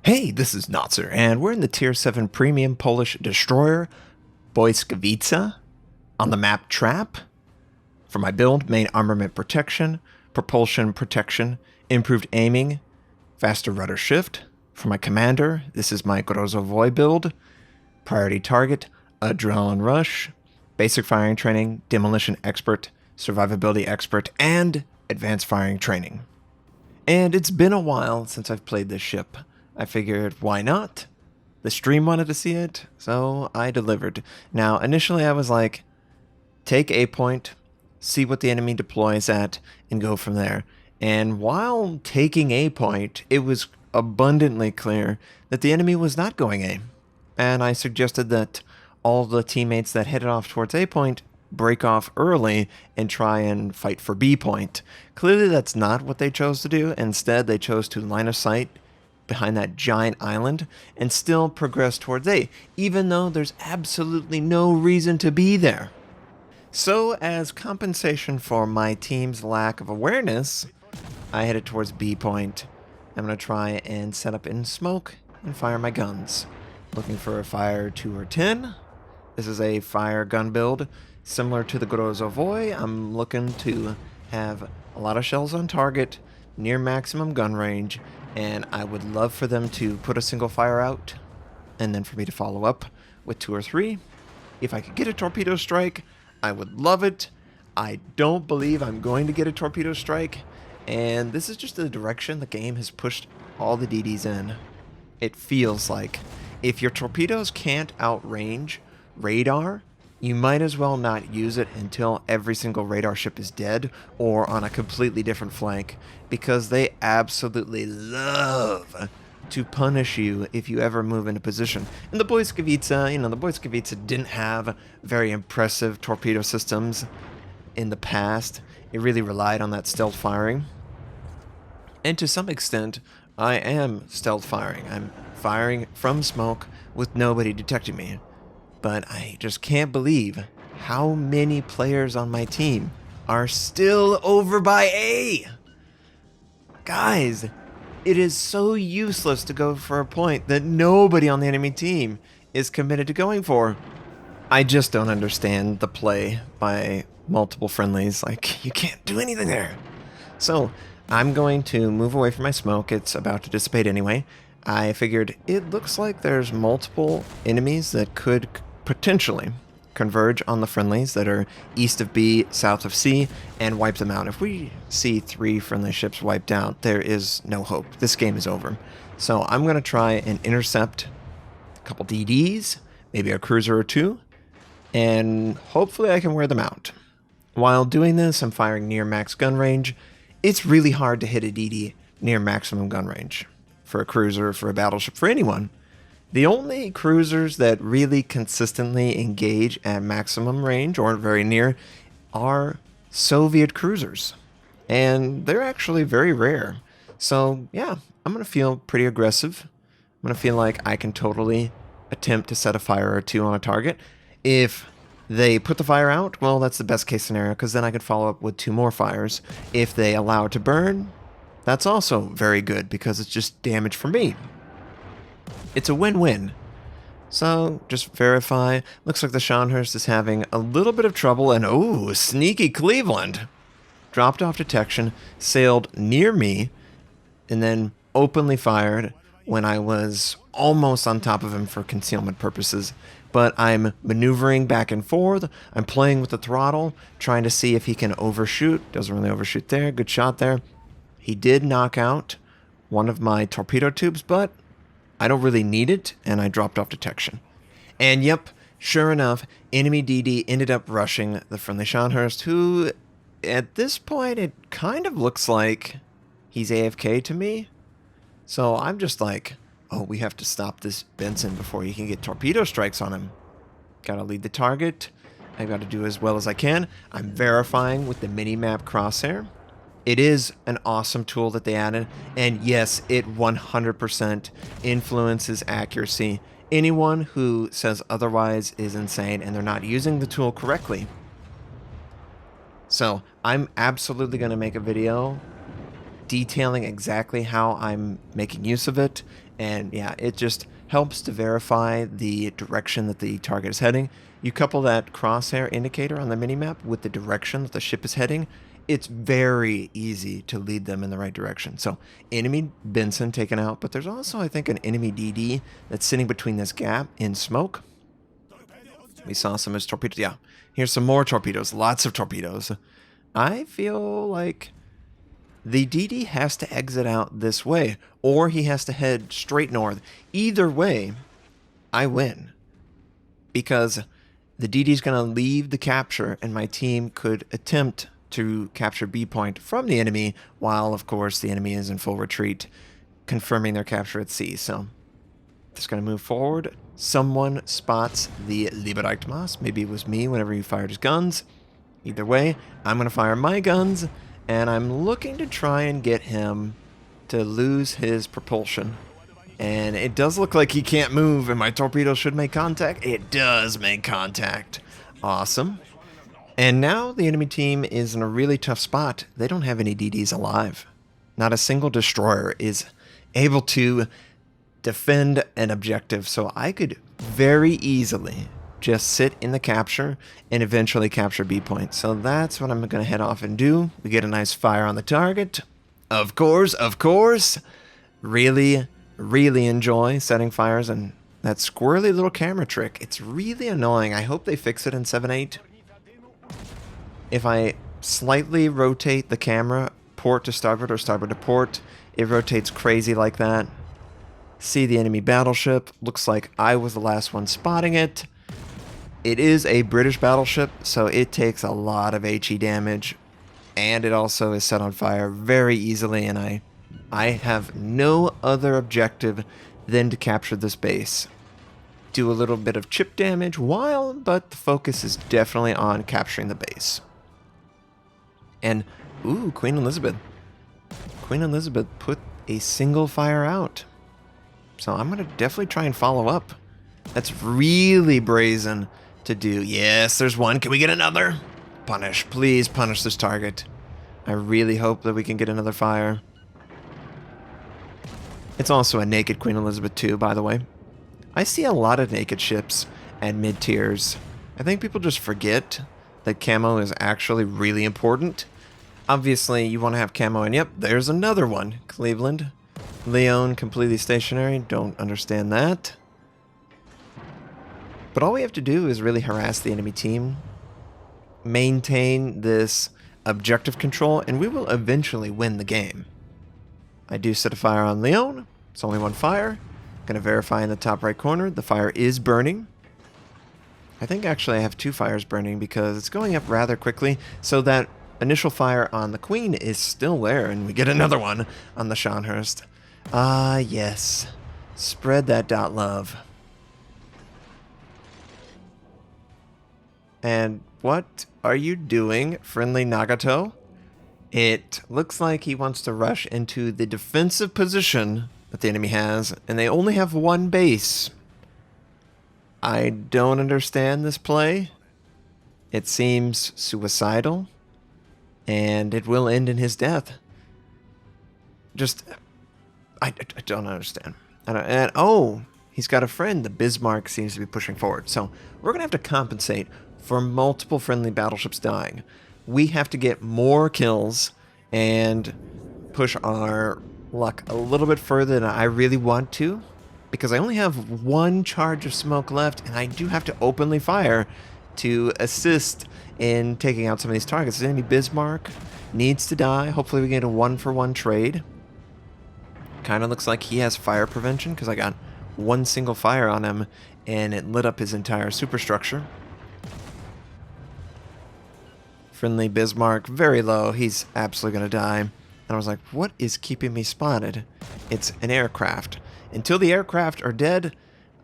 Hey, this is Notser, and we're in the Tier 7 Premium Polish Destroyer, Blyskawica, on the map Trap. For my build, main armament protection, propulsion protection, improved aiming, faster rudder shift. For my commander, this is my Grozovoi build, priority target, adrenaline rush, basic firing training, demolition expert, survivability expert, and advanced firing training. And it's been a while since I've played this ship. I figured, why not? The stream wanted to see it, so I delivered. Now, initially I was like, take A point, see what the enemy deploys at, and go from there. And while taking A point, it was abundantly clear that the enemy was not going A. And I suggested that all the teammates that headed off towards A point break off early and try and fight for B point. Clearly that's not what they chose to do. Instead, they chose to line of sight behind that giant island and still progress towards A, even though there's absolutely no reason to be there. So, as compensation for my team's lack of awareness, I headed towards B point. I'm going to try and set up in smoke and fire my guns. Looking for a fire 2 or 10. This is a fire gun build similar to the Grozovoi. I'm looking to have a lot of shells on target, near maximum gun range, and I would love for them to put a single fire out, and then for me to follow up with 2 or 3. If I could get a torpedo strike, I would love it. I don't believe I'm going to get a torpedo strike, and this is just the direction the game has pushed all the DDs in. It feels like if your torpedoes can't outrange radar, you might as well not use it until every single radar ship is dead or on a completely different flank, because they absolutely love to punish you if you ever move into position. And the Blyskawica, the Blyskawica didn't have very impressive torpedo systems in the past. It really relied on that stealth firing. And to some extent, I am stealth firing. I'm firing from smoke with nobody detecting me. But I just can't believe how many players on my team are still over by A. Guys, it is so useless to go for a point that nobody on the enemy team is committed to going for. I just don't understand the play by multiple friendlies. Like, you can't do anything there. So, I'm going to move away from my smoke. It's about to dissipate anyway. I figured it looks like there's multiple enemies that could potentially converge on the friendlies that are east of B, south of C, and wipe them out. If we see 3 friendly ships wiped out, there is no hope. This game is over. So I'm going to try and intercept a couple DDs, maybe a cruiser or 2, and hopefully I can wear them out. While doing this, I'm firing near max gun range. It's really hard to hit a DD near maximum gun range. For a cruiser, for a battleship, for anyone. The only cruisers that really consistently engage at maximum range or very near are Soviet cruisers. And they're actually very rare. So yeah, I'm going to feel pretty aggressive. I'm going to feel like I can totally attempt to set a fire or 2 on a target. If they put the fire out, well, that's the best case scenario, because then I could follow up with 2 more fires. If they allow it to burn, that's also very good, because it's just damage for me. It's a win-win. So, just verify. Looks like the Scharnhorst is having a little bit of trouble, and oh, sneaky Cleveland. Dropped off detection, sailed near me, and then openly fired when I was almost on top of him for concealment purposes. But I'm maneuvering back and forth. I'm playing with the throttle, trying to see if he can overshoot. Doesn't really overshoot there. Good shot there. He did knock out one of my torpedo tubes, but I don't really need it, and I dropped off detection. And yep, sure enough, enemy DD ended up rushing the friendly Scharnhorst, who, at this point, it kind of looks like he's AFK to me. So I'm just like, oh, we have to stop this Benson before he can get torpedo strikes on him. Gotta lead the target. I gotta do as well as I can. I'm verifying with the mini-map crosshair. It is an awesome tool that they added, and yes, it 100% influences accuracy. Anyone who says otherwise is insane, and they're not using the tool correctly. So, I'm absolutely going to make a video detailing exactly how I'm making use of it And yeah, it just helps to verify the direction that the target is heading. You couple that crosshair indicator on the minimap with the direction that the ship is heading, it's very easy to lead them in the right direction. So enemy Benson taken out, but there's also, I think, an enemy DD that's sitting between this gap in smoke. We saw some of his torpedoes. Yeah, here's some more torpedoes, lots of torpedoes. I feel like the DD has to exit out this way, or he has to head straight north. Either way, I win. Because the DD is going to leave the capture, and my team could attempt to capture B point from the enemy, while, of course, the enemy is in full retreat, confirming their capture at sea. So, just going to move forward. Someone spots the Libereichtmaß. Maybe it was me whenever he fired his guns. Either way, I'm going to fire my guns, and I'm looking to try and get him to lose his propulsion. And it does look like he can't move, and my torpedo should make contact. It does make contact. Awesome. And now the enemy team is in a really tough spot. They don't have any DDs alive. Not a single destroyer is able to defend an objective, so I could very easily just sit in the capture and eventually capture B point. So that's what I'm going to head off and do. We get a nice fire on the target. Of course. Really enjoy setting fires and that squirrely little camera trick. It's really annoying. I hope they fix it in 7.8. If I slightly rotate the camera, port to starboard or starboard to port, it rotates crazy like that. See the enemy battleship. Looks like I was the last one spotting it. It is a British battleship, so it takes a lot of HE damage. And it also is set on fire very easily, and I have no other objective than to capture this base. Do a little bit of chip damage but the focus is definitely on capturing the base. And, ooh, Queen Elizabeth. Queen Elizabeth put a single fire out. So I'm going to definitely try and follow up. That's really brazen to do. Yes, there's one. Can we get another? Punish. Please punish this target. I really hope that we can get another fire. It's also a naked Queen Elizabeth too, by the way. I see a lot of naked ships at mid-tiers. I think people just forget that camo is actually really important. Obviously, you want to have camo, and yep, there's another one. Cleveland. Leon, completely stationary. Don't understand that. But all we have to do is really harass the enemy team. Maintain this objective control, and we will eventually win the game. I do set a fire on Leon. It's only one fire. Going to verify in the top right corner. The fire is burning. I think actually I have two fires burning because it's going up rather quickly. So that initial fire on the Queen is still there, and we get another one on the Scharnhorst. Ah, yes. Spread that dot love. And what are you doing, friendly Nagato? It looks like he wants to rush into the defensive position that the enemy has, and they only have one base. I don't understand this play. It seems suicidal, and it will end in his death. I don't understand. Oh, he's got a friend. The Bismarck seems to be pushing forward. So we're going to have to compensate for multiple friendly battleships dying. We have to get more kills and push our luck a little bit further than I really want to, because I only have one charge of smoke left, and I do have to openly fire to assist in taking out some of these targets. The enemy Bismarck needs to die. Hopefully we get a 1-for-1 trade. Kind of looks like he has fire prevention, because I got one single fire on him and it lit up his entire superstructure. Friendly Bismarck, very low. He's absolutely going to die. And I was like, what is keeping me spotted? It's an aircraft. Until the aircraft are dead,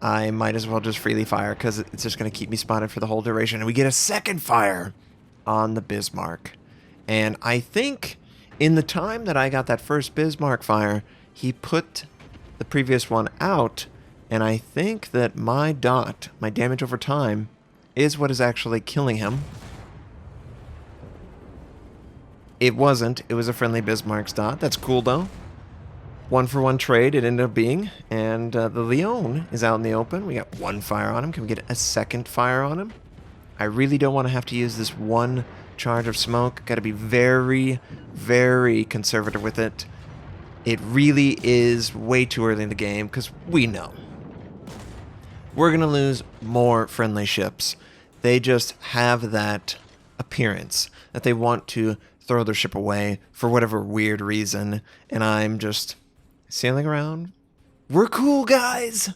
I might as well just freely fire, because it's just going to keep me spotted for the whole duration. And we get a second fire on the Bismarck. And I think in the time that I got that first Bismarck fire, he put the previous one out, and I think that my dot, my damage over time, is what is actually killing him. It wasn't. It was a friendly Bismarck's dot. That's cool, though. 1-for-1 trade it ended up being, and the Leon is out in the open. We got 1 fire on him. Can we get a 2nd fire on him? I really don't want to have to use this 1 charge of smoke. Got to be very, very conservative with it. It really is way too early in the game, because we know we're going to lose more friendly ships. They just have that appearance that they want to throw their ship away for whatever weird reason, and I'm just sailing around. We're cool, guys.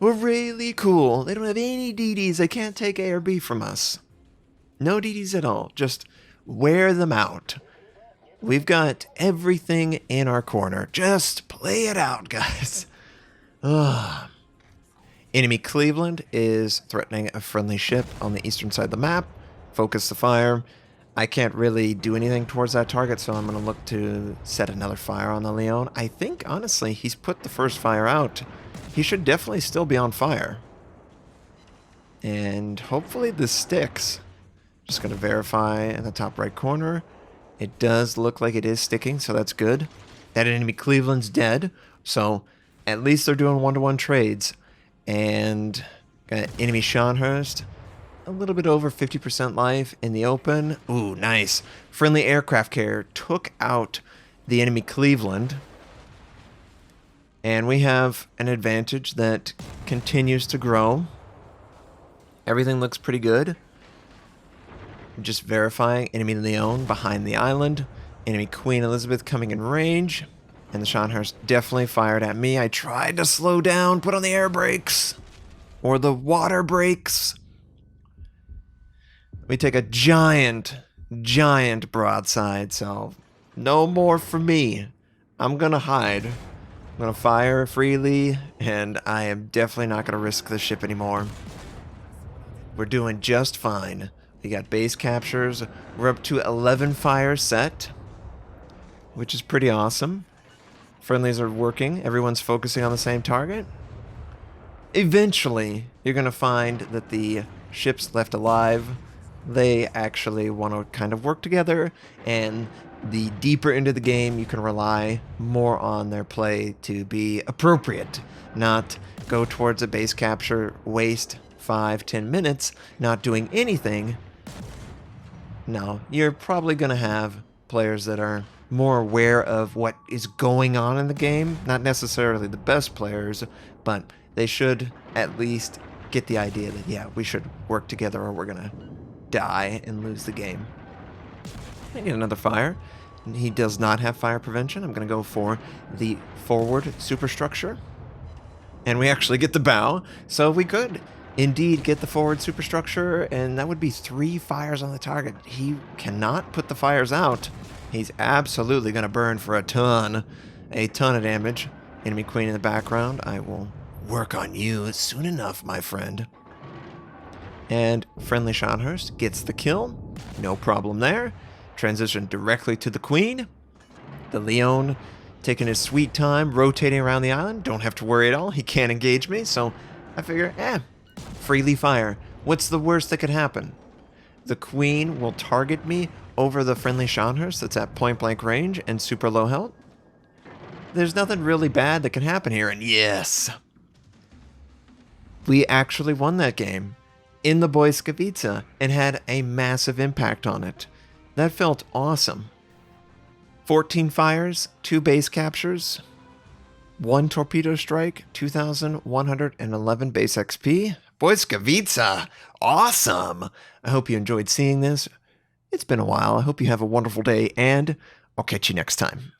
We're really cool. They don't have any DDs. They can't take A or B from us. No DDs at all. Just wear them out. We've got everything in our corner. Just play it out, guys. Ugh. Enemy Cleveland is threatening a friendly ship on the eastern side of the map. Focus the fire. I can't really do anything towards that target, so I'm going to look to set another fire on the Leon. I think, honestly, he's put the first fire out. He should definitely still be on fire. And hopefully this sticks. Just going to verify in the top right corner. It does look like it is sticking, so that's good. That enemy Cleveland's dead, so at least they're doing 1-to-1 trades. And got enemy Scharnhorst. A little bit over 50% life in the open. Ooh, nice. Friendly aircraft carrier took out the enemy Cleveland. And we have an advantage that continues to grow. Everything looks pretty good. Just verifying enemy Leon behind the island. Enemy Queen Elizabeth coming in range. And the Scharnhorst definitely fired at me. I tried to slow down, put on the air brakes. Or the water brakes. We take a giant broadside, so no more for me. I'm gonna hide. I'm gonna fire freely, and I am definitely not gonna risk the ship anymore. We're doing just fine. We got base captures. We're up to 11 fires set, which is pretty awesome. Friendlies are working. Everyone's focusing on the same target. Eventually, you're gonna find that the ships left alive, they actually want to kind of work together, and the deeper into the game, you can rely more on their play to be appropriate, not go towards a base capture, waste 5-10 minutes not doing anything. No, you're probably going to have players that are more aware of what is going on in the game, not necessarily the best players, but they should at least get the idea that, yeah, we should work together or we're going to die and lose the game. I get another fire. He does not have fire prevention. I'm going to go for the forward superstructure. And we actually get the bow. So we could indeed get the forward superstructure, and that would be 3 fires on the target. He cannot put the fires out. He's absolutely going to burn for a ton of damage. Enemy Queen in the background. I will work on you soon enough, my friend. And friendly Scharnhorst gets the kill. No problem there. Transition directly to the Queen. The Leon taking his sweet time, rotating around the island. Don't have to worry at all. He can't engage me, so I figure, freely fire. What's the worst that could happen? The Queen will target me over the friendly Scharnhorst that's at point-blank range and super low health. There's nothing really bad that can happen here, and yes, we actually won that game in the Blyskawica and had a massive impact on it. That felt awesome. 14 fires, 2 base captures, 1 torpedo strike, 2,111 base XP. Blyskawica, awesome! I hope you enjoyed seeing this. It's been a while. I hope you have a wonderful day, and I'll catch you next time.